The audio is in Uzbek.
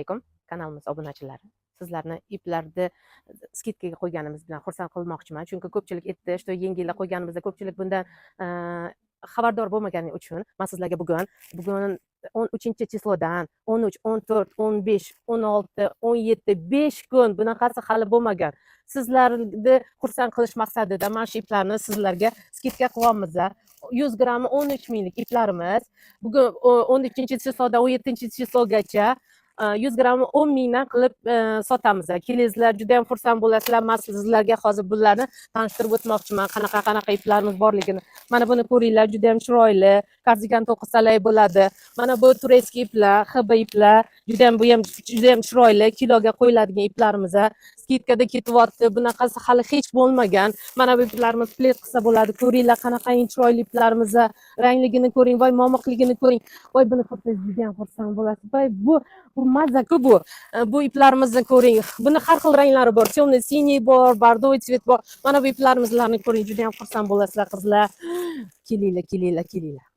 Alaykum, kanalimiz obunachilari. Sizlarni iplarni skidkaga qo'yganimiz bilan xursand qilmoqchiman. Chunki ko'pchilik aytdi, что yengillar qo'yganimizda ko'pchilik bundan xabardor bo'lmagani uchun men sizlarga bugun 13-chislodan 13, 14, 15, 16, 17, 5 kun bunaqasi hali bo'lmagan. Sizlarni xursand qilish maqsadida mana shu iplarni sizlarga skidka qilyapmiz. 100 grammi 13 minglik iplarimiz. Bugun 13-chislodan 17-chislagacha 100 grammi 10 mingdan qilib sotamiz. Kelingizlar, juda ham xursand bo'lasizlar. Men sizlarga hozir bularni tanishtirib o'tmoqchiman. Qanaqa iplarimiz borligini. Mana buni ko'ringlar, juda ham chiroyli. Kardigan to'qisalar bo'ladi. Mana bu tureyskiy iplar, HB iplar, juda ham chiroyli, kiloga qo'yiladigan iplarimiz. Skidkada ketyapti. Bunaqasi hali hech bo'lmagan. Mana bu iplarimiz plet qilsa bo'ladi. Ko'ringlar, qanaqa chiroyli iplarimiz. Rangligini ko'ring, voy momoqligini ko'ring. Voy buni ko'rsangiz juda ham xursand bo'lasiz. Voy bu mazza-ku bu. Bu iplarimizni ko'ring. Buni har xil ranglari bor. Temный, siniy bor, bordoy цвет bor. Mana bu iplarimizni ko'ring, juda ham xursand bo'lasizlar qizlar. Kelinglar.